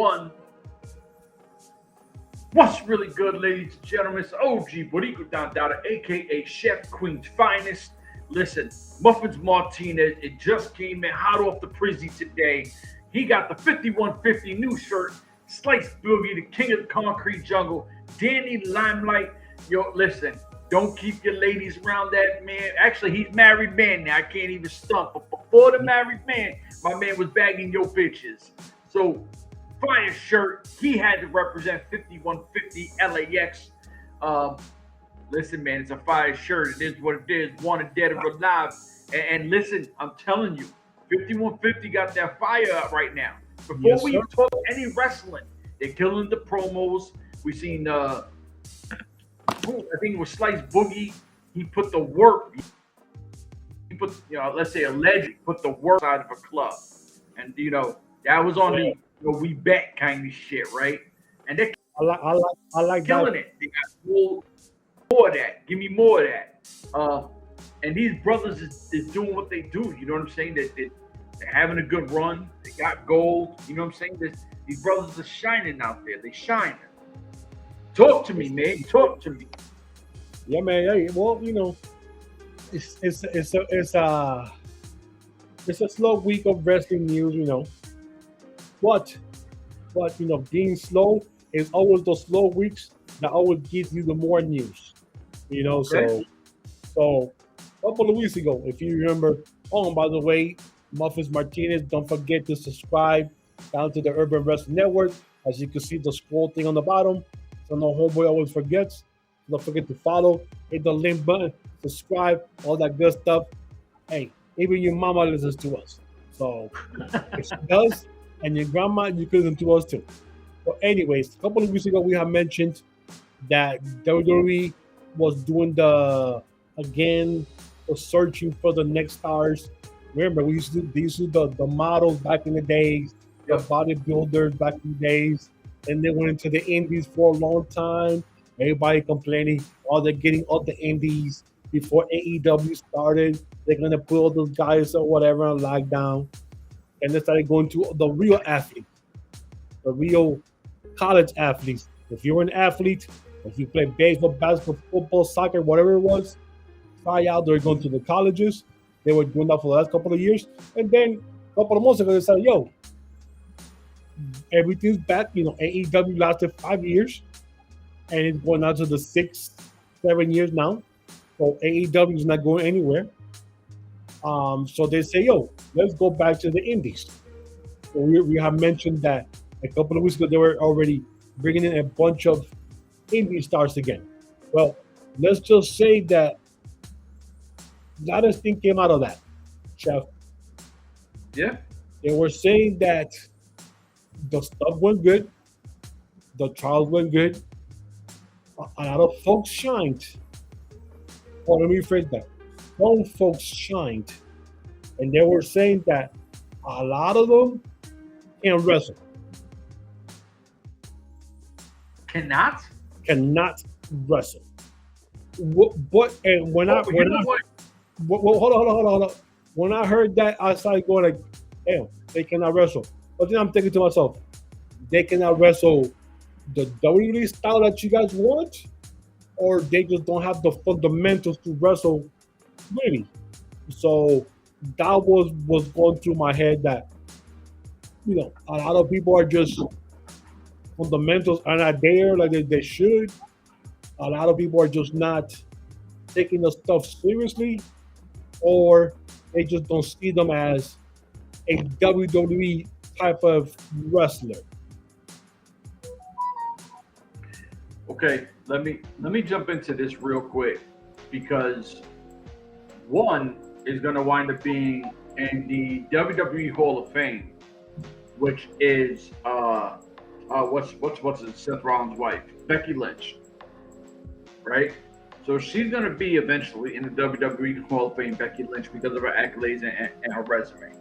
one. What's really good, ladies and gentlemen? It's OG Boricua Dandada, a.k.a. Chef Queen's Finest. Listen, Muffins Martinez, it just came in hot off the prizzy today. He got the 5150 new shirt, Slice Boogie, the king of the concrete jungle, Danny Limelight. Yo, listen, don't keep your ladies around that man. Actually, he's married man now. I can't even stunt. But before the married man, my man was bagging your bitches. So, fire shirt. He had to represent 5150 LAX. Listen, man, it's a fire shirt. It is what it is. Wanted, dead, or alive. And listen, I'm telling you, 5150 got that fire up right now. Before we talk any wrestling, they're killing the promos. We seen, I think it was Slice Boogie. He put the work. He put, let's say a legend put the work out of a club, and that was on the we bet kind of shit, right? And they I like killing that. it. They got more of that. Give me more of that. And these brothers is doing what they do. You know what I'm saying? They're having a good run. They got gold. You know what I'm saying? These brothers are shining out there. They shining. Talk to me, man. Talk to me. Yeah, man. Hey, well, it's a slow week of wrestling news, But being slow is always the slow weeks that always gives you the more news. Okay. So a couple of weeks ago, if you remember, by the way, Muffins Martinez, don't forget to subscribe down to the Urban Wrestling Network. As you can see, the scroll thing on the bottom. So no homeboy always forgets. Don't forget to follow, hit the link button, subscribe, all that good stuff. Hey, even your mama listens to us. So if she does, and your grandma, you can listen to us too. But anyways, a couple of weeks ago, we have mentioned that WWE was doing the searching for the next stars. Remember, they used to do the models back in the days, the bodybuilders back in the days, and they went into the indies for a long time. Everybody complaining, they're getting all the indies before AEW started. They're gonna put all those guys or whatever on lockdown. And they started going to the real athletes, the real college athletes. If you're an athlete, if you play baseball, basketball, football, soccer, whatever it was, try out. They're going to the colleges. They were doing that for the last couple of years. And then a couple of months ago, they said, everything's back. AEW lasted 5 years, and it's going on to the 6-7 years now. So AEW is not going anywhere. So they say, let's go back to the indies. So we have mentioned that a couple of weeks ago, they were already bringing in a bunch of indie stars again. Well, let's just say that a lot of things came out of that, Chef. Yeah. They were saying that the stuff went good. The trials went good. A lot of folks shined. Or let me rephrase that. Some folks shined, and they were saying that a lot of them can wrestle. Cannot wrestle. But and when I hold on. When I heard that, I started going like, damn, they cannot wrestle. But then I'm thinking to myself, they cannot wrestle the WWE style that you guys want, or they just don't have the fundamentals to wrestle really. So that was going through my head that a lot of people are just fundamentals are not there like they should. A lot of people are just not taking the stuff seriously, or they just don't see them as a WWE type of wrestler. Okay, let me jump into this real quick, because one is going to wind up being in the WWE Hall of Fame, which is what's it, Seth Rollins' wife, Becky Lynch, right? So she's going to be eventually in the WWE Hall of Fame, Becky Lynch, because of her accolades and her resume.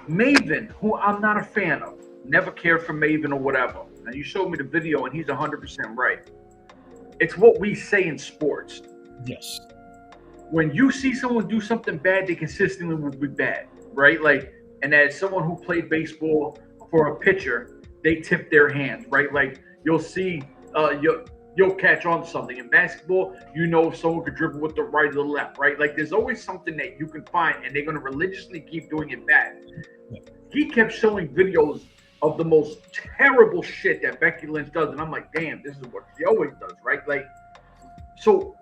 Maven, who I'm not a fan of, never cared for Maven or whatever. Now you showed me the video, and he's 100% right. It's what we say in sports. Yes. When you see someone do something bad, they consistently will be bad, right? Like, and as someone who played baseball for a pitcher, they tip their hand, right? Like you'll see, you'll catch on to something. In basketball, you know if someone could dribble with the right or the left, right? Like there's always something that you can find, and they're gonna religiously keep doing it back. He kept showing videos of the most terrible shit that Becky Lynch does, and I'm like, damn, this is what she always does, right? Like, so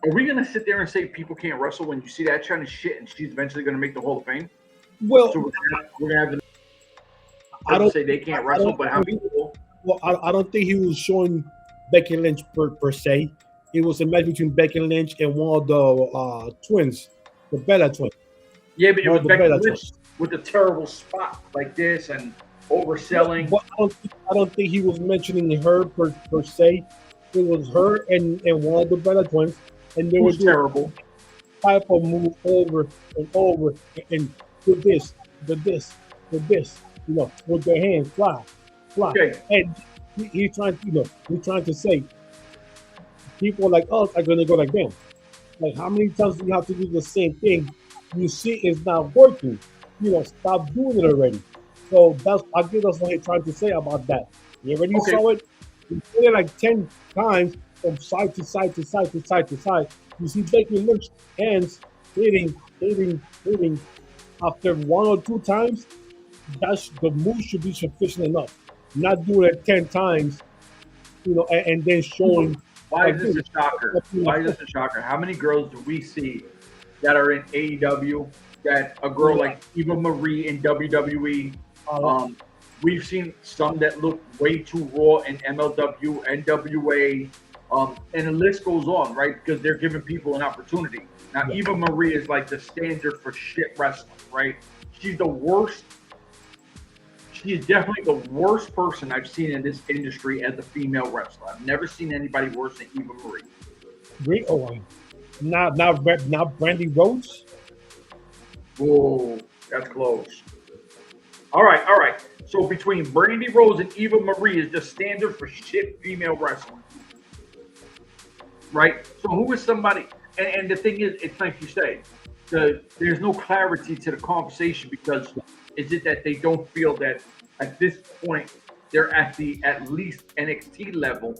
are we gonna sit there and say people can't wrestle when you see that kind of shit, and she's eventually gonna make the Hall of Fame? Well, So we're gonna have the I don't say they can't wrestle, but how people? Well, I don't think he was showing Becky Lynch per se. It was a match between Becky Lynch and one of the twins, the Bella twins. Yeah, but it One was of the Becky Bella Lynch twins. with a terrible spot like this and overselling. But I don't think he was mentioning her per se. It was her and one of the Bella twins, and they were doing terrible. Papo move over and over and do this, you know, with their hands fly. Okay. And he's trying to say people like us are gonna go like them. Like how many times do you have to do the same thing? You see it's not working. You know, stop doing it already. So I guess that's what he's trying to say about that. You already saw it. You did it like 10 times from side to side to side to side to side. You see Becky Lynch hands hitting. After 1 or 2 times, that's the move should be sufficient enough. Not doing it 10 times, you know, and then showing. Why is this a shocker? Why is this a shocker? How many girls do we see that are in AEW? That a girl like Eva Marie in WWE. We've seen some that look way too raw in MLW, N.W.A, and the list goes on, right? Because they're giving people an opportunity. Now, Eva Marie is like the standard for shit wrestling, right? She's the worst. She is definitely the worst person I've seen in this industry as a female wrestler. I've never seen anybody worse than Eva Marie. Great. Oh, not Brandy Rhodes. Whoa, that's close. All right. So between Brandy Rose and Eva Marie is the standard for shit female wrestling, right? So who is somebody? And the thing is, it's like you say, there's no clarity to the conversation because is it that they don't feel that at this point they're at least NXT level,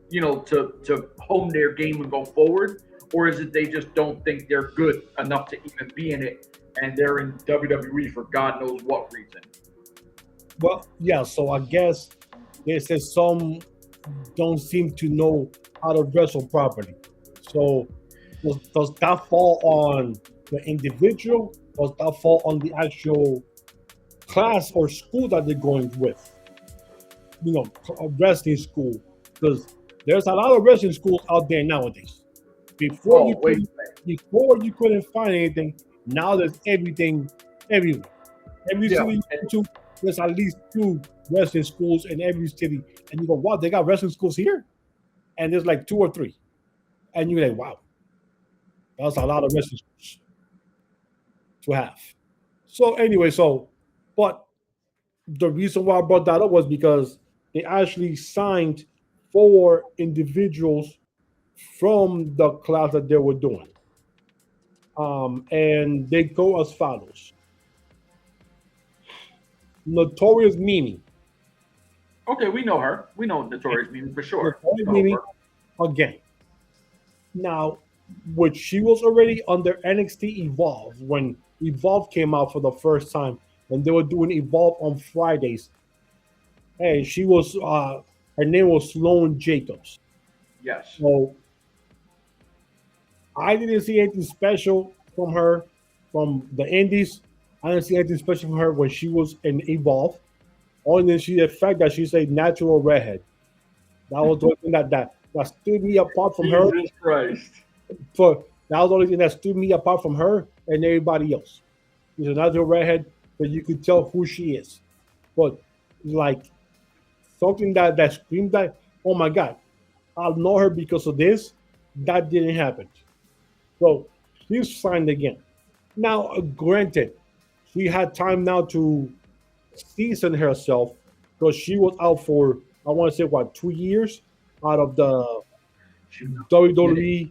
you know, to hone their game and go forward, or is it they just don't think they're good enough to even be in it, and they're in WWE for God knows what reason? Well, yeah. So I guess they said some don't seem to know how to wrestle properly. So does that fall on the individual? Does that fall on the actual class or school that they're going with? You know, a wrestling school, because there's a lot of wrestling schools out there nowadays. Before you couldn't find anything. Now there's everything everywhere. Every city you go to, there's at least 2 wrestling schools in every city, and you go, wow, they got wrestling schools here, and there's like 2 or 3, and you're like, wow, that's a lot of wrestling schools to have. So anyway, but the reason why I brought that up was because they actually signed 4 individuals from the class that they were doing. And they go as follows. Notorious Mimi. Okay, we know her. We know Notorious Mimi for sure. Notorious Mimi, again. Now, which she was already under NXT Evolve when Evolve came out for the first time, and they were doing Evolve on Fridays. Hey, she was her name was Sloan Jacobs. Yes. So I didn't see anything special from her from the Indies. I didn't see anything special from her when she was in Evolve. Only the fact that she's a natural redhead. That was the only thing that stood me apart from her. Jesus Christ. That was the only thing that stood me apart from her and everybody else. She's a natural redhead, but you could tell who she is. But like something that screamed that, oh my God, I'll know her because of this. That didn't happen. So she's signed again. Now, granted, she had time now to season herself because she was out for, I want to say, 2 years out of the WWE,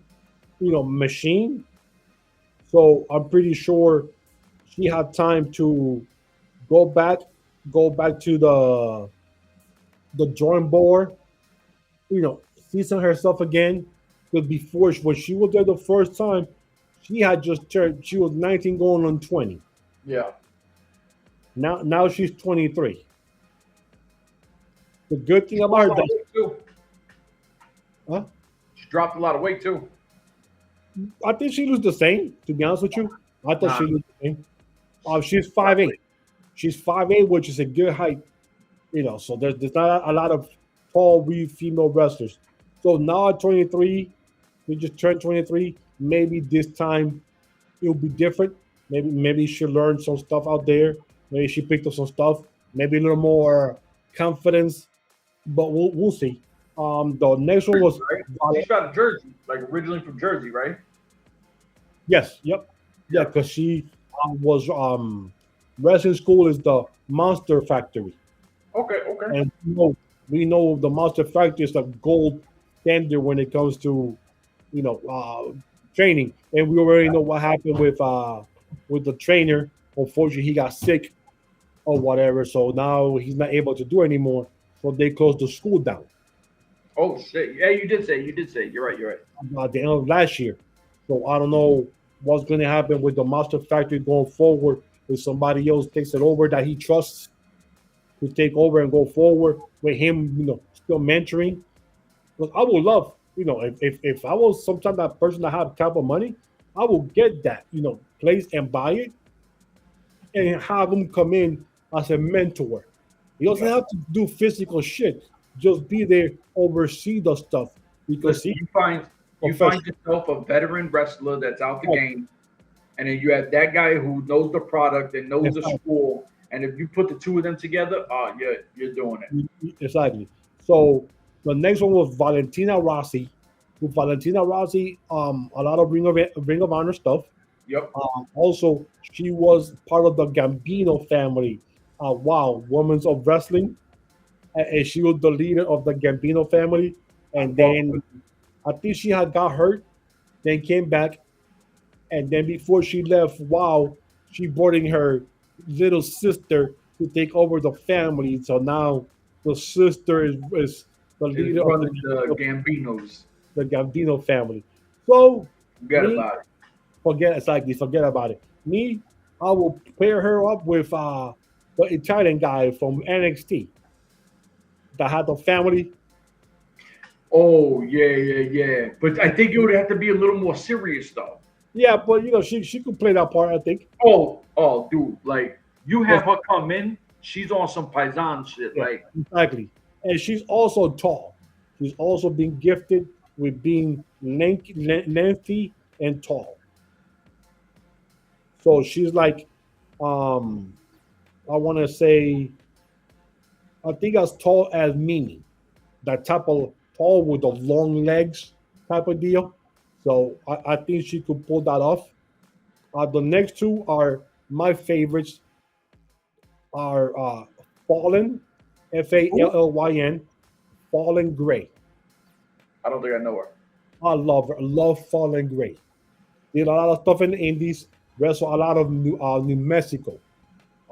machine. So I'm pretty sure she had time to go back to the the drawing board, season herself again. Because before, when she was there the first time, she had just turned. She was 19, going on 20. Yeah. Now she's 23. The good thing She about her, dropped a lot of weight too. huh? She dropped a lot of weight too. I think she looks the same. To be honest with you, I thought she looked the same. She's 5'8". She's 5'8", which is a good height. So there's not a lot of tall female wrestlers. So now at 23, we just turned 23. Maybe this time it'll be different. Maybe she learned some stuff out there. Maybe she picked up some stuff. Maybe a little more confidence. But we'll see. The next one was She's out of Jersey, like originally from Jersey, right? Yes. Yep. Yeah, because she was wrestling school is the Monster Factory. Okay. And we know the Monster Factory is the gold standard when it comes to training. And we already know what happened with the trainer. Unfortunately, he got sick or whatever, so now he's not able to do it anymore. So they closed the school down. Oh shit! Yeah, you did say. You're right. At the end of last year. So I don't know what's going to happen with the Monster Factory going forward. If somebody else takes it over that he trusts to take over and go forward with him, still mentoring. Because I would love, if I was sometimes that person that had type of money, I will get that, place and buy it and have him come in as a mentor. He doesn't have to do physical shit. Just be there, oversee the stuff. Because you find yourself a veteran wrestler that's out the game, and then you have that guy who knows the product and knows the school. And if you put the two of them together, you're doing it. Exactly. So the next one was Valentina Rossi. With Valentina Rossi, a lot of Ring of Honor stuff. Yep. Also, she was part of the Gambino family. Women's of Wrestling. And she was the leader of the Gambino family. And then I think she had got hurt, then came back. And then before she left, she brought in her little sister to take over the family. So now the sister is the leader of the Gambinos. The Gambino family. So forget about it. Forget about it. Me, I will pair her up with the Italian guy from NXT that had the family. Oh yeah. But I think it would have to be a little more serious though. Yeah, but she could play that part, I think. Oh, dude, like you have her come in, she's on some paisan shit, like exactly. And she's also tall. She's also been gifted with being lengthy and tall. So she's like, I want to say, I think as tall as Mimi, that type of tall with the long legs type of deal. So I think she could pull that off. The next two are my favorites. Are Fallen, Fallyn, Fallen Gray. I don't think I know her. I love her. I love Fallen Gray. Did a lot of stuff in the Indies. Wrestle a lot of New Mexico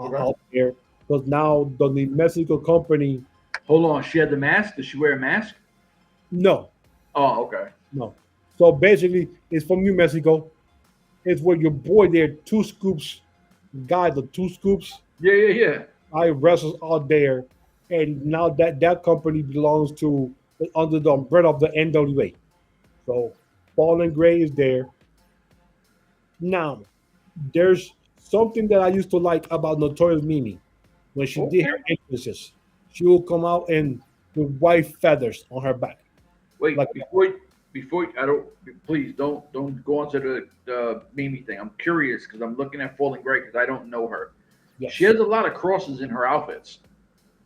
out there. Because now the New Mexico company. Hold on, she had the mask. Does she wear a mask? No. Oh, okay. No. So basically, it's from New Mexico. It's where your boy there, Two Scoops, guy, the Two Scoops. Yeah. I wrestles out there, and now that company belongs to under the umbrella of the N.W.A. So Fallen Gray is there. Now, there's something that I used to like about Notorious Mimi. When she did her entrances, she will come out with white feathers on her back. Wait, like, before please don't go on to the Mimi thing. I'm curious because I'm looking at Fallen Gray because I don't know her. Yes. She has a lot of crosses in her outfits.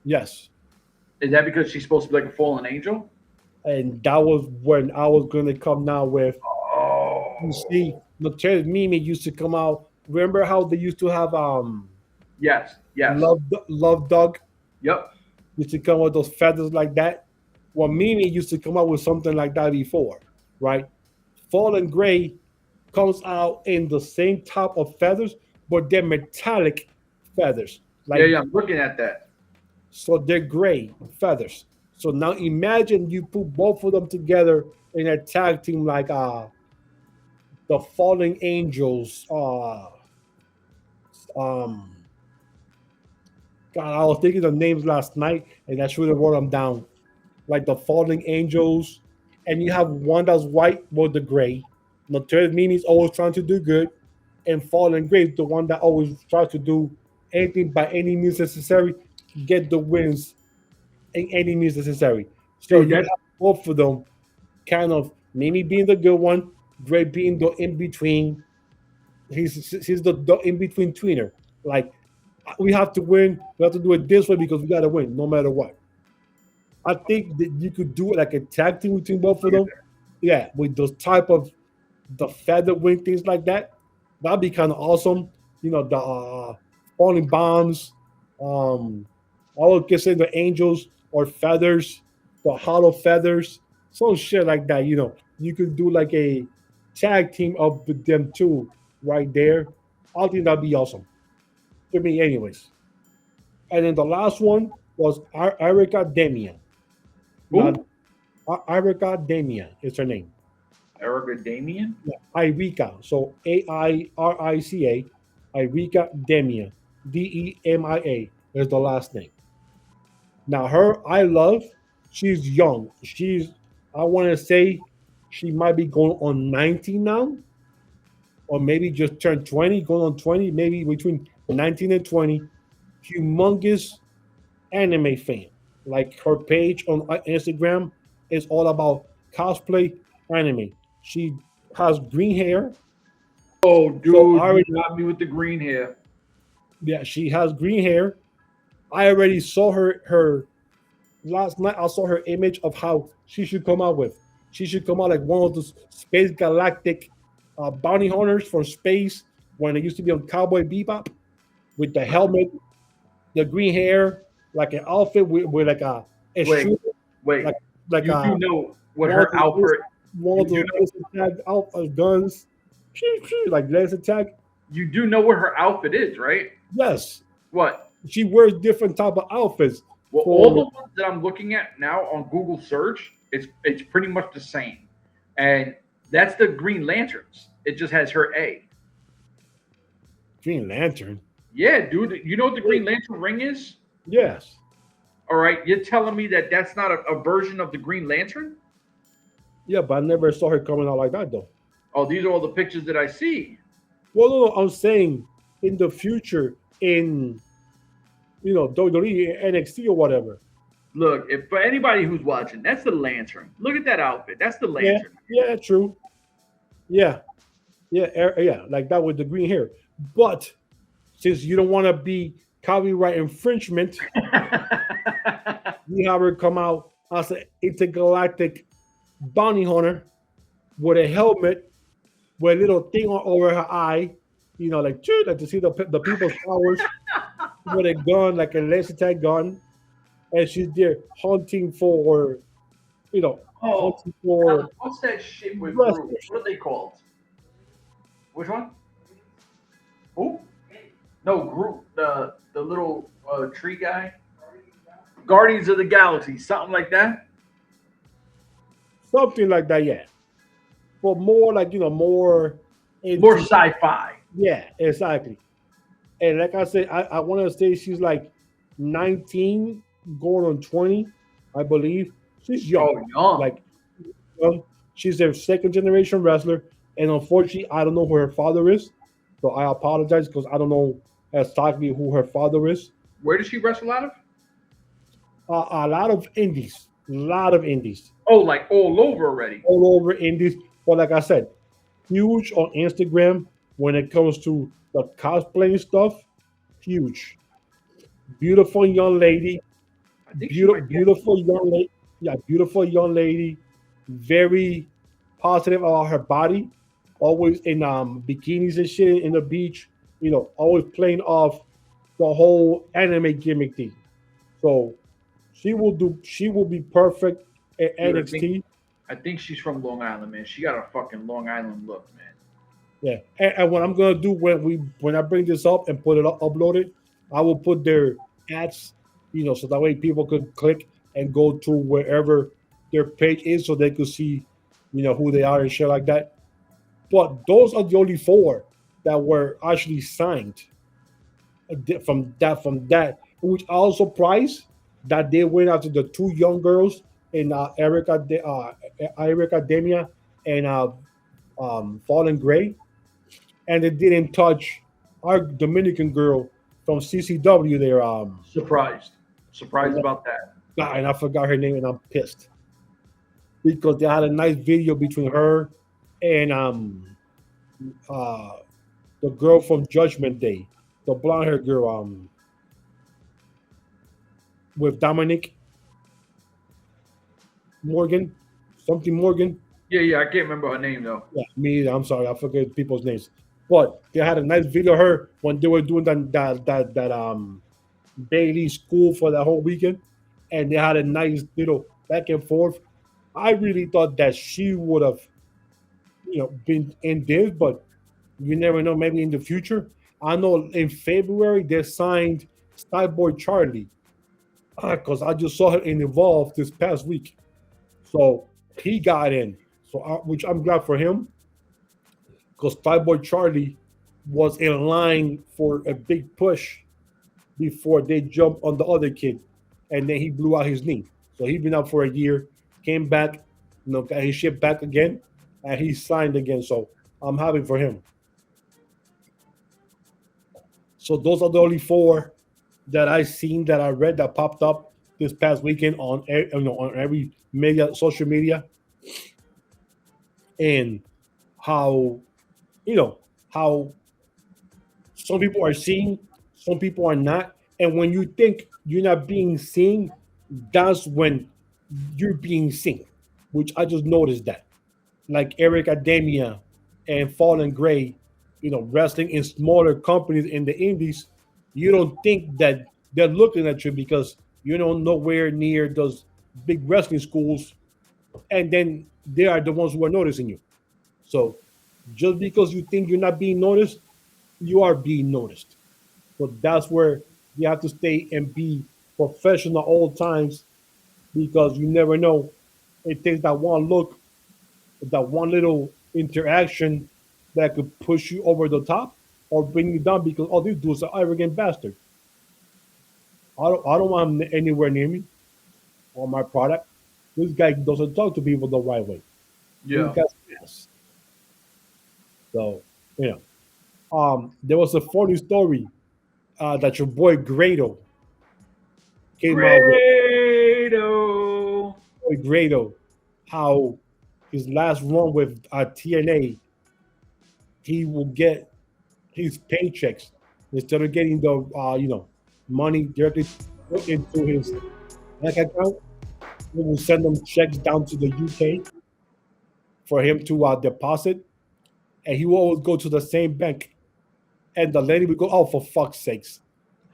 Yes. Is that because she's supposed to be like a fallen angel? And that was when I was going to come now with. Oh. You see, Notorious Mimi used to come out. Remember how they used to have Yes. Love Dog. Yep. Used to come with those feathers like that. Well, Mimi used to come out with something like that before, right? Fallen Gray comes out in the same type of feathers, but they're metallic feathers. Like, yeah, I'm looking at that. So they're gray feathers. So now imagine you put both of them together in a tag team like the Fallen Angels. Um, God, I was thinking of names last night, and I should have wrote them down. Like the Fallen Angels, and you have one that's white with the gray. Notorious Mimi's always trying to do good, and Fallen Gray, the one that always tries to do anything by any means necessary, get the wins in any means necessary. So Dude, you that have both of them kind of Mimi being the good one, Gray being the in between. He's the in between tweener. Like we have to win, we have to do it this way because we got to win no matter what. I think that you could do it like a tag team between both of them. Yeah, with those type of the feather wing things like that. That'd be kind of awesome. You know, the falling bombs. I would consider the angels or feathers, the hollow feathers, some shit like that. You know, you could do like a tag team of them two right there. I think that'd be awesome to me, anyways. And then the last one was Erica Demia. Now, who? Erica Demia is her name. Erica Damian? Yeah, Irica. So Airica, Irica Demia. Demia is the last name. Now her I love, she's young. I want to say she might be going on 19 now, or maybe just turned 20, going on 20, maybe between 19 and 20. Humongous anime fan. Like her page on Instagram is all about cosplay anime. She has green hair. Oh, dude, So I you already, got me with the green hair. yeah, she has green hair. I already saw her last night. I saw her image of how she should come out with. She should come out like one of those space galactic bounty hunters from space when it used to be on Cowboy Bebop with the helmet, the green hair, like an outfit with like a Wait, shoe, wait. like like You a do know what one of her outfit? one of You those do know, laser tag out guns, like laser tag. you do know what her outfit is, right? Yes, What? she wears different type of outfits Well, all the for ones that I'm looking at now on Google search, it's pretty much the same, and that's the Green Lanterns. It just has her A. Green Lantern. Yeah, dude. You know what the Green Lantern ring is? Yes. All right, you're telling me that that's not a version of the Green Lantern? Yeah, but I never saw her coming out like that though. Oh, these are all the pictures that I see. Well, no, I'm saying in the future, in WWE, NXT or whatever. Look, if for anybody who's watching, that's the Lantern. Look at that outfit. That's the Yeah, Lantern. yeah, true. Yeah, yeah, like that with the green hair. But since you don't want to be copyright infringement, you have her come out as an intergalactic bounty hunter with a helmet with a little thing over her eye, like to see the people's powers with a gun, like a laser tag gun, and she's there hunting for, Oh, hunting for what's that shit with wrestlers. Groot? What are they called? Which one? Who? No, Groot, the little tree guy. Guardians of the Galaxy, something like that. Something like that, yeah. But more like more into, More sci-fi. yeah, exactly. And like I said, I want to say she's like 19, going on 20, I believe. She's young. Oh, young. Like she's a second generation wrestler, and unfortunately, I don't know who her father is. So I apologize because I don't know exactly who her father is. Where does she wrestle out of? A lot of indies, Oh, like all over already. all over indies. But like I said, huge on Instagram when it comes to the cosplay stuff. Huge, beautiful young lady, I think she might be- beautiful young lady. Yeah, beautiful young lady. Very positive about her body. Always in bikinis and shit in the beach. Always playing off the whole anime gimmick thing. So she will be perfect at Dude, NXT. I think she's from Long Island, man. She got a fucking Long Island look, man. Yeah, and what I'm gonna do when I bring this up and upload it, I will put their ads So that way people could click and go to wherever their page is, so they could see, who they are and shit like that. But those are the only four that were actually signed from that, which I was surprised that they went after the two young girls in Erica Demia and Fallen Gray, and they didn't touch our Dominican girl from CCW there. Surprised about that. And I forgot her name, and I'm pissed because they had a nice video between her and uh, the girl from Judgment Day, the blonde hair girl, with Dominic Morgan, something Morgan. Yeah, I can't remember her name though. Yeah, me either. I'm sorry, I forget people's names. But they had a nice video of her when they were doing that Bailey school for the whole weekend, and they had a nice little back and forth. I really thought that she would have, been in this, but you never know. Maybe in the future. I know in February they signed Starboy Charlie, because I just saw him in Evolve this past week, so he got in. So which I'm glad for him, because Starboy Charlie was in line for a big push before they jumped on the other kid, and then he blew out his knee. So he's been out for a year, came back, got his shit back again, and he signed again. So I'm happy for him. So those are the only four that I seen, that I read, that popped up this past weekend on every social media, and how how some people are seen, some people are not, and when you think you're not being seen, that's when you're being seen, which I just noticed that, like Eric Ademia and Fallen Gray, wrestling in smaller companies in the indies, you don't think that they're looking at you because you're nowhere near those big wrestling schools, and then they are the ones who are noticing you. So just because you think you're not being noticed, you are being noticed. So that's where you have to stay and be professional all times, because you never know. It takes that one look, that one little interaction that could push you over the top or bring you down, because all these dudes are arrogant bastard. I don't want him anywhere near me or my product. This guy doesn't talk to people the right way. Yeah. Yes. So, there was a funny story that your boy Grado came out with. Boy Grado, how his last run with TNA, he will get his paychecks instead of getting the money directly put into his bank account. We will send them checks down to the UK for him to deposit, and he will always go to the same bank. And the lady would go, "Oh, for fuck's sakes,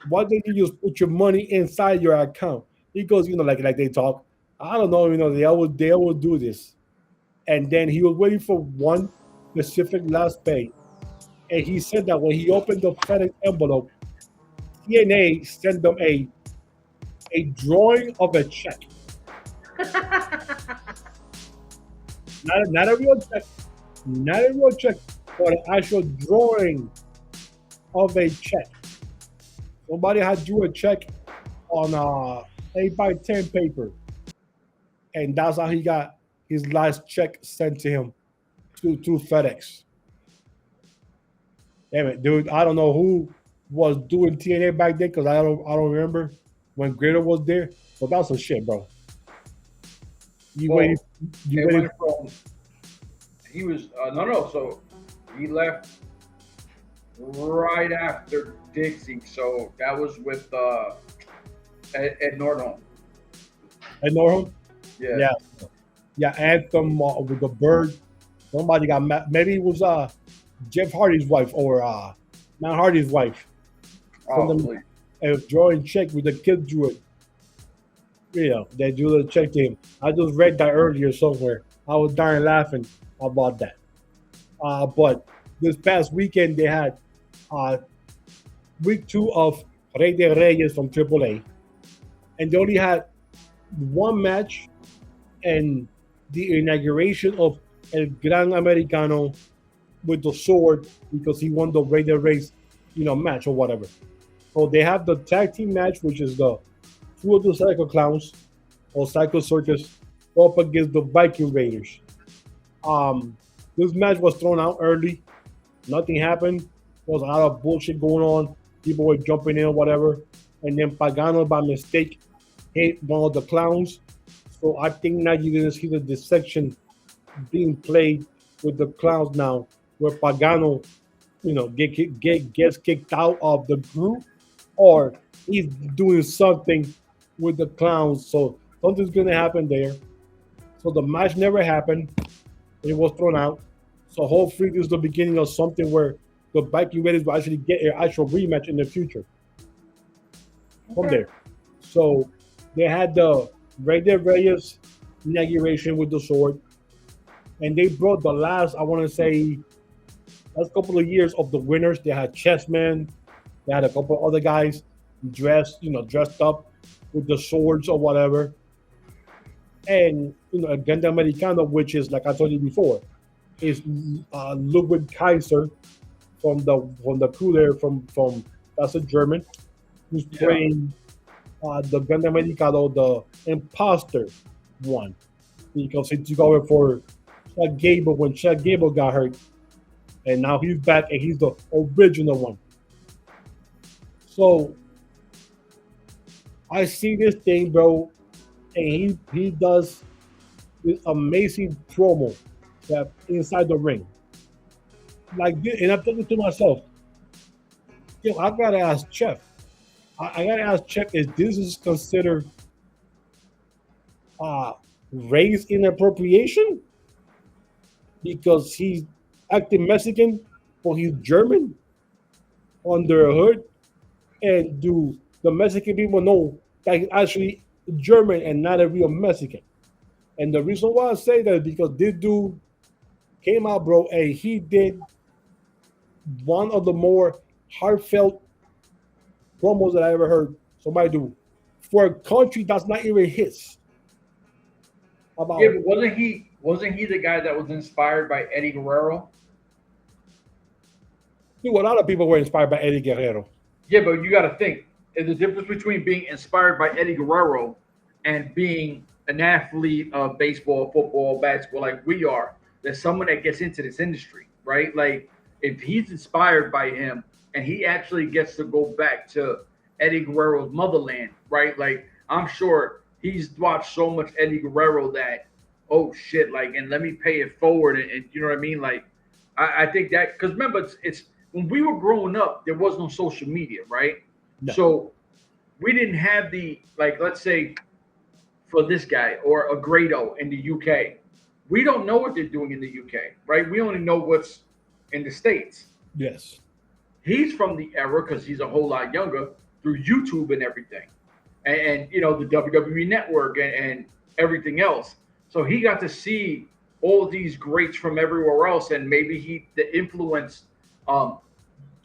why didn't you just put your money inside your account?" He goes, like they talk. I don't know, they always do this. And then he was waiting for one specific last pay, and he said that when he opened the FedEx envelope, TNA sent them a drawing of a check. Not a real check, but an actual drawing of a check. Somebody had drew a check on 8x10 paper, and that's how he got his last check sent to him through FedEx. Damn it, dude! I don't know who was doing TNA back then, because I don't remember when Grado was there. But that's some shit, bro. He was no. So he left right after Dixie. So that was with Ed Nordholm. Ed Nordholm? Yeah. Yeah, Anthem with the bird. Somebody got mad. Maybe it was Jeff Hardy's wife or Matt Hardy's wife. A drawing check with the kid drew it. They drew the check to him. I just read that earlier somewhere. I was dying laughing about that. But this past weekend they had week 2 of Rey de Reyes from AAA. and they only had one match and the inauguration of El Gran Americano with the sword because he won the Raider race, match or whatever. So they have the tag team match, which is the two of the Psycho Clowns or Psycho Circus up against the Viking Raiders. Um, this match was thrown out early. Nothing happened. There was a lot of bullshit going on. People were jumping in or whatever. And then Pagano, by mistake, hit one of the clowns. So I think now you're going to see the dissection being played with the clowns now, where Pagano, gets kicked out of the group, or he's doing something with the clowns. So something's going to happen there. So the match never happened. It was thrown out. So hopefully this is the beginning of something where the Viking Raiders will actually get an actual rematch in the future. From there. So they had the Raider Reyes inauguration with the sword. And they brought the last, I want to say, last couple of years of the winners. They had Chessman. They had a couple of other guys dressed up with the swords or whatever. And, Agenda Americano, which is, like I told you before, is Ludwig Kaiser from the crew there from that's a German who's playing the Ganda Americano, the imposter one, because he took over for Chad Gable when Chad Gable got hurt, and now he's back and he's the original one. So I see this thing, bro, and he does this amazing promo that inside the ring. Like this, and I'm thinking to myself, I gotta ask Chef. I gotta ask Chef, is this considered race inappropriation? Because he's acting Mexican, but he's German under a hood. And do the Mexican people know that he's actually German and not a real Mexican? And the reason why I say that is because this dude came out, bro, and he did one of the more heartfelt promos that I ever heard somebody do for a country that's not even his. But wasn't he the guy that was inspired by Eddie Guerrero? Dude, a lot of people were inspired by Eddie Guerrero. Yeah, but you got to think, there's a difference between being inspired by Eddie Guerrero and being an athlete of baseball, football, basketball, like we are. There's someone that gets into this industry, right? Like, if he's inspired by him and he actually gets to go back to Eddie Guerrero's motherland, right? Like, I'm sure he's watched so much Eddie Guerrero that, oh shit, like, and let me pay it forward. And you know what I mean? Like, I think that, because remember, it's when we were growing up, there was no social media, right? No. So we didn't have the, like, let's say for this guy or a Grado in the UK, we don't know what they're doing in the UK, right? We only know what's in the States. Yes. He's from the era, because he's a whole lot younger, through YouTube and everything. And the WWE Network and everything else. So he got to see all these greats from everywhere else, and maybe the influence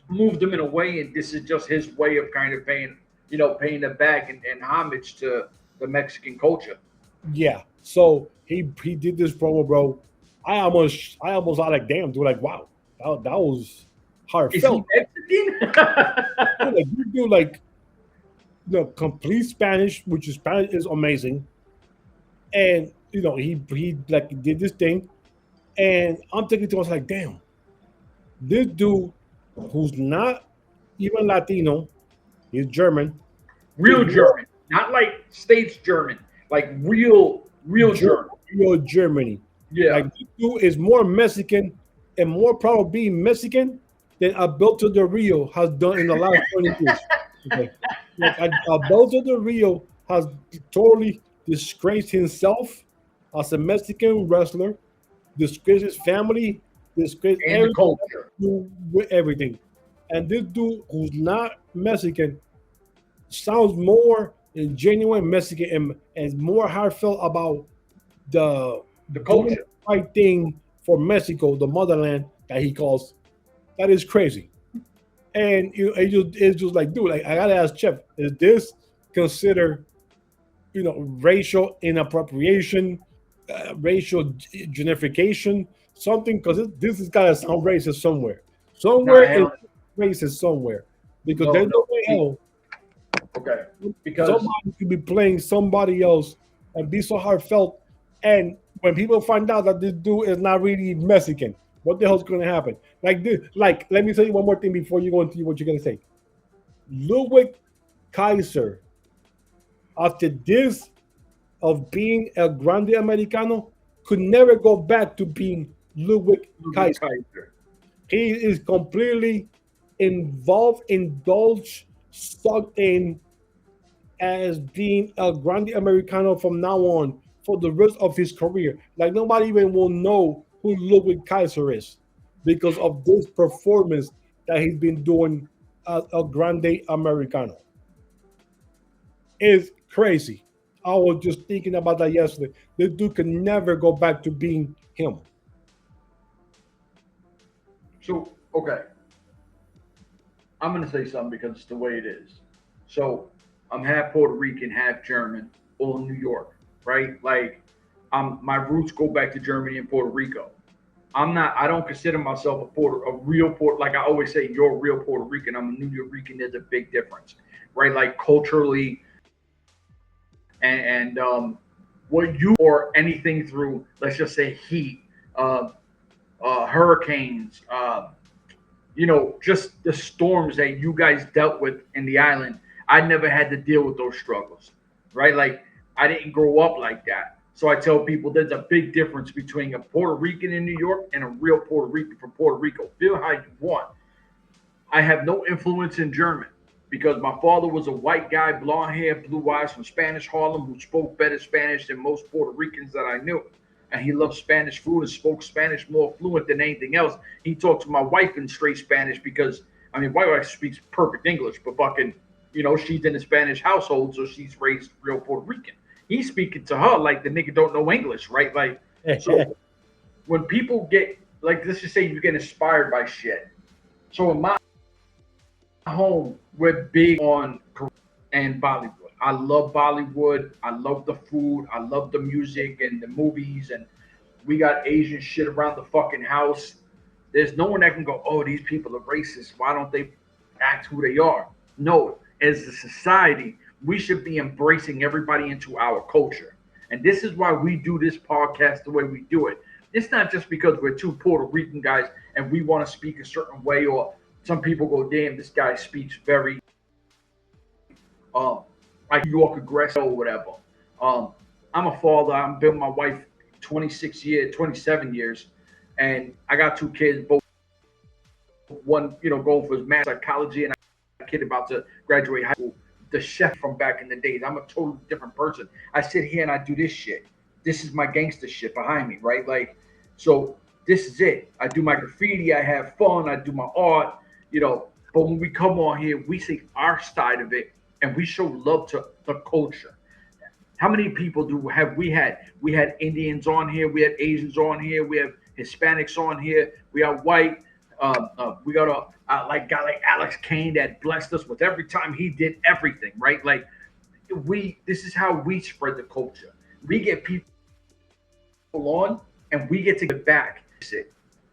moved him in a way, and this is just his way of kind of paying it back and homage to the Mexican culture. Yeah. So he did this promo, bro. I almost like, damn, dude, like, wow, that was heartfelt. Is he Mexican? Like, you do like the complete Spanish, which is Spanish is amazing, and he like did this thing, and I'm thinking to myself like, damn, this dude who's not even Latino, he's German, real German, not like States German, like real German, real Germany. Yeah, like this dude is more Mexican and more proud of being Mexican than Alberto Del Rio has done in the last 20 years. Okay. Like Alberto Del Rio has totally disgraced himself as a Mexican wrestler, disgraced his family, disgraced and the culture, with everything. And this dude who's not Mexican sounds more genuine Mexican and more heartfelt about the culture, right thing for Mexico, the motherland that he calls. That is crazy. And it's just like, dude, like, I gotta ask Chef, is this considered racial inappropriation, racial gentrification, something, because this has got to sound racist somewhere. Nah, Somewhere it's hell, racist somewhere, because no, there's no no. way hell Okay, because somebody could be playing somebody else and be so heartfelt. And when people find out that this dude is not really Mexican, what the hell's going to happen? Like this, let me tell you one more thing before you go into what you're going to say. Ludwig Kaiser, after this of being El Grande Americano, could never go back to being Ludwig Kaiser. He is completely involved, indulged, sucked in as being El Grande Americano from now on for the rest of his career. Like nobody even will know who Ludwig Kaiser is because of this performance that he's been doing as El Grande Americano. It's crazy. I was just thinking about that yesterday. This dude can never go back to being him. So, okay, I'm gonna say something because it's the way it is. So, I'm half Puerto Rican, half German, all in New York, right? Like, my roots go back to Germany and Puerto Rico. I don't consider myself a real Puerto. Like I always say, you're a real Puerto Rican. I'm a New Yorican. There's a big difference, right? Like culturally, and what you or anything through, let's just say heat, uh, hurricanes, just the storms that you guys dealt with in the island. I never had to deal with those struggles, right? Like I didn't grow up like that. So I tell people there's a big difference between a Puerto Rican in New York and a real Puerto Rican from Puerto Rico. Feel how you want. I have no influence in German because my father was a white guy, blonde hair, blue eyes from Spanish Harlem who spoke better Spanish than most Puerto Ricans that I knew. And he loved Spanish food and spoke Spanish more fluent than anything else. He talked to my wife in straight Spanish because, I mean, my wife speaks perfect English, but fucking, she's in a Spanish household, so she's raised real Puerto Rican. He's speaking to her like the nigga don't know English, right? Like, so when people get, like, let's just say you get inspired by shit. So in my home, we're big on Korea and Bollywood. I love Bollywood. I love the food. I love the music and the movies. And we got Asian shit around the fucking house. There's no one that can go, oh, these people are racist. Why don't they act who they are? No, as a society, we should be embracing everybody into our culture. And this is why we do this podcast the way we do it. It's not just because we're two Puerto Rican guys and we want to speak a certain way, or some people go, damn, this guy speaks very like New York aggressive or whatever. I'm a father. I've been with my wife 27 years, and I got two kids, both one, going for his master's psychology, and a kid about to graduate high school. The chef from back in the days. I'm a totally different person. I sit here and I do this shit. This is my gangster shit behind me, right? Like, so this is it. I do my graffiti. I have fun. I do my art, But when we come on here, we see our side of it, and we show love to the culture. How many people have we had? We had Indians on here. We had Asians on here. We have Hispanics on here. We are white. We got a guy like Alex Kane that blessed us with every time he did everything, right? Like this is how we spread the culture. We get people on and we get to give back.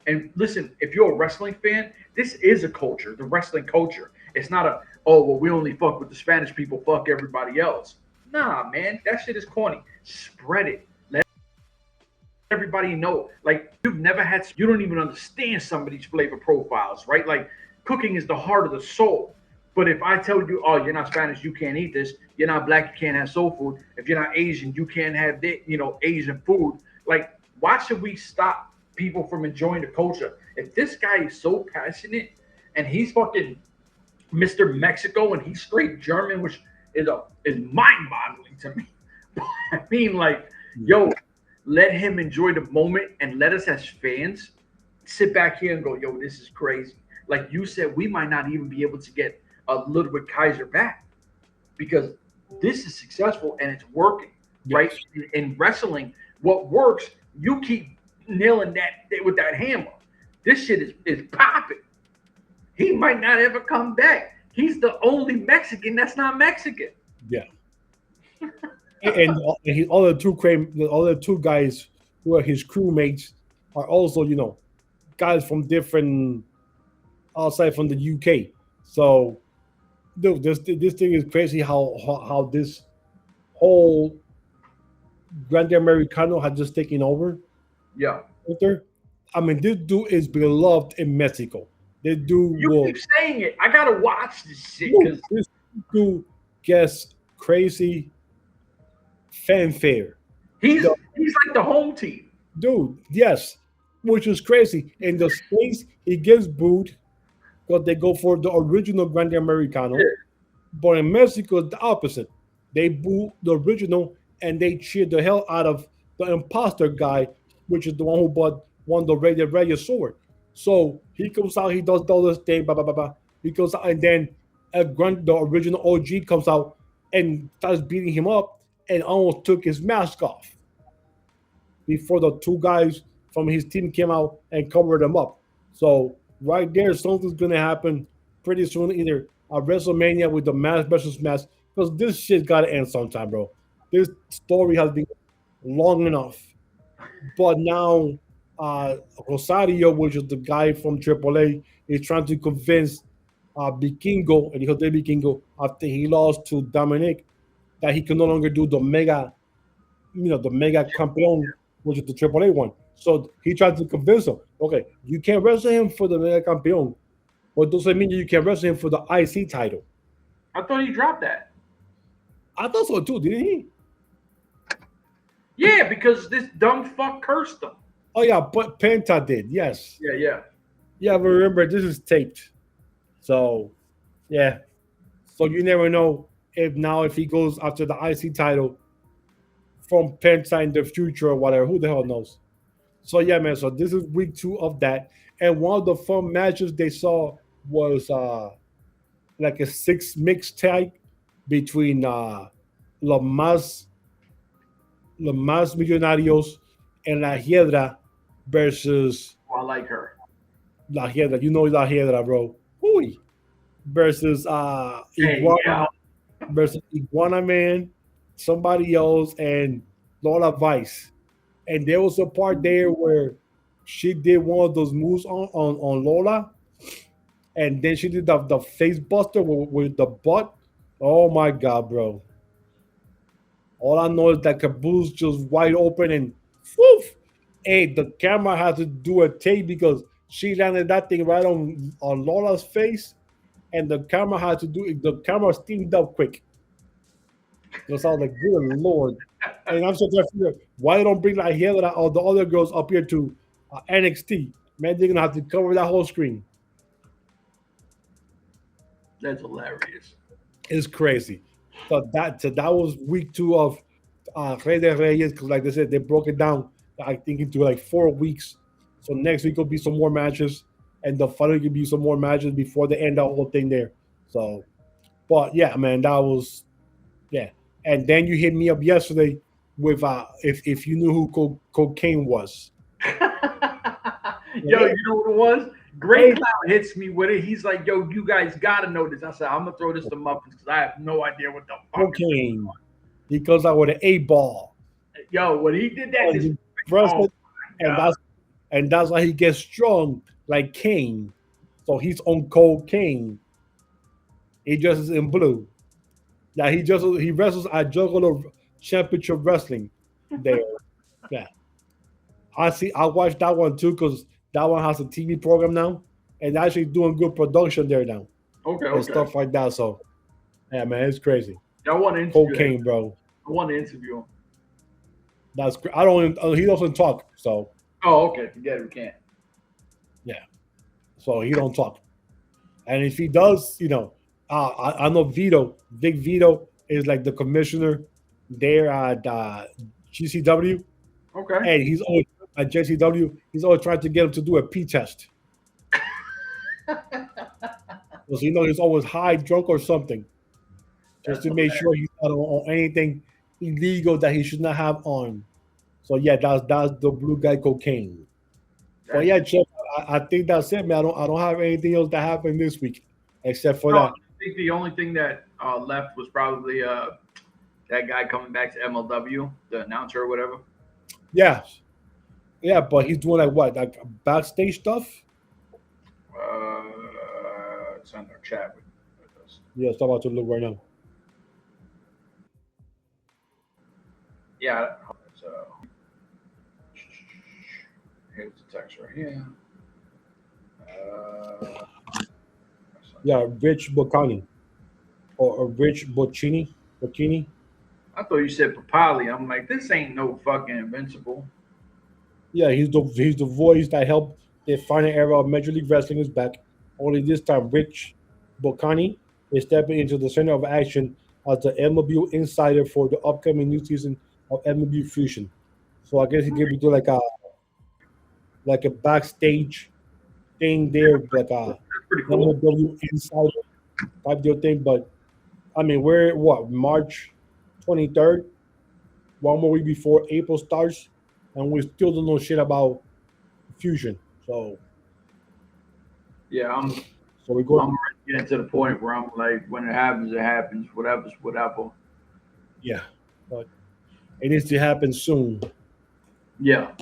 And listen, if you're a wrestling fan, this is a culture, the wrestling culture. It's not we only fuck with the Spanish people, fuck everybody else. Nah, man, that shit is corny. Spread it. Let everybody know. Like, you don't even understand some of these flavor profiles, right? Like, cooking is the heart of the soul. But if I tell you, oh, you're not Spanish, you can't eat this. You're not black, you can't have soul food. If you're not Asian, you can't have Asian food. Like, why should we stop people from enjoying the culture? If this guy is so passionate and he's fucking Mr. Mexico and he's straight German, which is mind-boggling to me. I mean, like, yo, let him enjoy the moment and let us as fans sit back here and go, yo, this is crazy. Like you said, we might not even be able to get a Ludwig Kaiser back because this is successful and it's working, right? In wrestling, what works, you keep nailing that with that hammer. This shit is popping. He might not ever come back. He's the only Mexican that's not Mexican. Yeah. and his other two guys who are his crewmates are also guys from different outside from the UK. So, dude, this thing is crazy how this whole Grande Americano had just taken over. Yeah. There. I mean, this dude is beloved in Mexico. This dude You will. keep saying it. I gotta watch this shit Dude, because this dude gets crazy fanfare. he's The he's like the home team. dude, yes, which is crazy. In the States, he gets booed because they go for the original Grande Yeah. Americano. But in Mexico, it's the opposite. They boo the original and they cheer the hell out of the imposter guy, which is the one who won the Rey sword. So he comes out, he does all this thing, blah, blah, blah, blah. He goes out, and then the original OG comes out and starts beating him up and almost took his mask off before the two guys from his team came out and covered him up. So right there, something's gonna happen pretty soon. Either a WrestleMania with the mask versus mask, because this shit gotta end sometime, bro. This story has been long enough. But now Rosario, which is the guy from AAA, is trying to convince Vikingo and Jose Vikingo after he lost to Dominic that he can no longer do the mega campeon, which is the AAA one. So he tried to convince him, okay, you can wrestle him for the mega campeon, but doesn't mean you can wrestle him for the IC title. I thought he dropped that. I thought so too, didn't he? Yeah, because this dumb fuck cursed him. Oh yeah, but Penta did, yes. Yeah. Yeah, but remember this is taped. So yeah. So you never know if he goes after the IC title from Penta in the future or whatever. Who the hell knows? So yeah, man. So this is week 2 of that. And one of the fun matches they saw was like a 6 mix tag between Los Más Millonarios and La Hiedra versus Oh, I like her. La Hiedra. You know La Hiedra, bro. Ooh. Versus Hey, Iguana yeah. versus Iguana Man, somebody else, and Lola Vice. And there was a part there where she did one of those moves on Lola, and then she did the face buster with the butt. Oh my god, bro. All I know is that Caboose just wide open and woof. Hey, the camera had to do a take because she landed that thing right on Lola's face, and the camera had to do the camera steamed up quick. So I was like, good lord. And I'm so trying to figure out why they don't bring like Hiedra or the other girls up here to NXT. Man, they're gonna have to cover that whole screen. That's hilarious. It's crazy. So that was week 2 of Rey de Reyes, because like I said, they broke it down, I think, into like 4 weeks. So next week will be some more matches, and the following will be some more matches before they end that whole thing there. So, but yeah, man, that was yeah. And then you hit me up yesterday with if you knew who Cocaine was. Yo, you know what it was? Great Cloud hits me with it. He's like, yo, you guys gotta know this. I said, I'm gonna throw this to Muffins because I have no idea what the fuck. Cocaine. He goes out with an 8-ball. Yo, when he did that, this, oh, and that's why he gets strong like Kane. So he's on cocaine. He dresses in blue. Yeah, he wrestles at Juggalo Championship Wrestling there. Yeah. I watched that one too because that one has a TV program now and actually doing good production there now. Okay. And stuff like that. So yeah, man, it's crazy. I want to interview Cocaine, him. bro. I want to interview him. That's I don't even, he doesn't talk, so Oh, okay. Forget it, we can't. yeah. So he don't talk. And if he does, I know Vic Vito is like the commissioner there at GCW. Okay. And he's always at JCW, he's always trying to get him to do a P test. Because he's always high, drunk, or something. Just to make sure he's not on anything illegal that he should not have on. So yeah, that's the blue guy Cocaine. But yeah, Jeff, I think that's it, man. I don't have anything else that happened this week except for that. I think the only thing that left was probably That guy coming back to MLW, the announcer or whatever. Yeah, yeah, but he's doing like what, like backstage stuff. It's on our chat with us. Yeah, it's about to look right now. Yeah. Here's the text right here. Yeah, Rich Boccani or Rich Bocchini. I thought you said Papali. I'm like, this ain't no fucking Invincible. Yeah, he's the voice that helped the final era of Major League Wrestling is back. Only this time, Rich Boccani is stepping into the center of action as the MLB insider for the upcoming new season of MLB Fusion. So I guess he could be doing like a backstage thing there, like a That's pretty cool. MLW insider type deal thing. But I mean, we're what, March 23rd, one more week before April starts, and we still don't know shit about Fusion. So Yeah, we're going. I'm getting to the point where I'm like, when it happens, it happens. Whatever's whatever. Yeah, but it needs to happen soon. Yeah,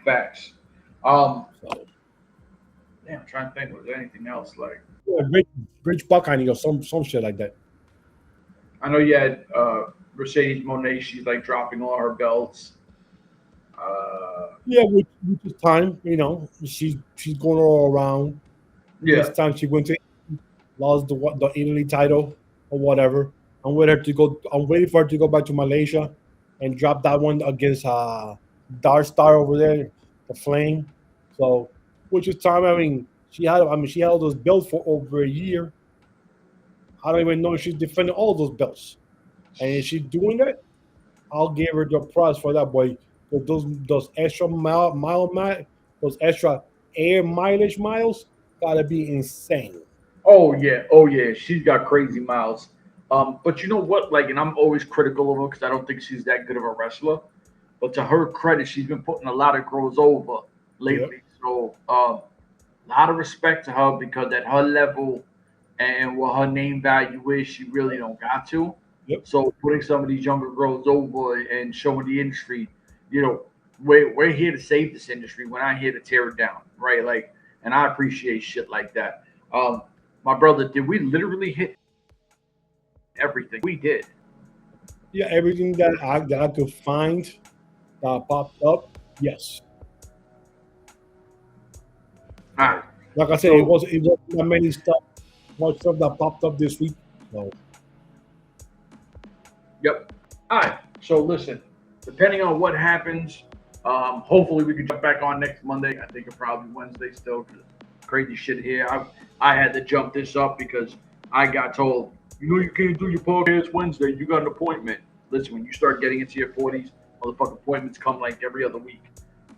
facts. So, Damn, I'm trying to think. Was there anything else like? yeah, Rich Buckhaney or some shit like that. I know you had Mercedes Monet. She's like dropping all her belts. Yeah, which is time. You know, she's going all around. Yeah, This time she went to lost the Italy title or whatever. I'm waiting for her to go back to Malaysia and drop that one against Dark Star over there, the Flame. So, which is time. I mean, she held those belts for over a year. I don't even know if she's defending all those belts. And if she's doing that, I'll give her the prize for that, boy. Those extra those extra air mileage miles gotta be insane. Oh yeah. She's got crazy miles. But you know what? Like, and I'm always critical of her because I don't think she's that good of a wrestler. But to her credit, she's been putting a lot of girls over lately. Yep. So, a lot of respect to her because at her level and what her name value is, she really don't got to. Yep. So, putting some of these younger girls over and showing the industry, you know, we're here to save this industry. We're not here to tear it down, right? Like, and I appreciate shit like that. My brother, did we literally hit everything? We did. Yeah, everything that I could find that popped up, yes. All right. Like I said, it wasn't that many much stuff that popped up this week. So Yep. All right. So listen, depending on what happens, hopefully we can jump back on next Monday. I think it's probably Wednesday still because crazy shit here. I had to jump this up because I got told, you can't do your podcast Wednesday. You got an appointment. Listen, when you start getting into your 40s, motherfucking appointments come like every other week.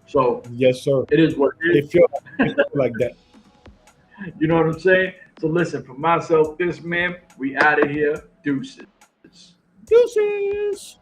So yes, sir. it is what it is. It feels like that. You know what I'm saying? So listen, for myself, this man, we out of here. Deuces. Deuces.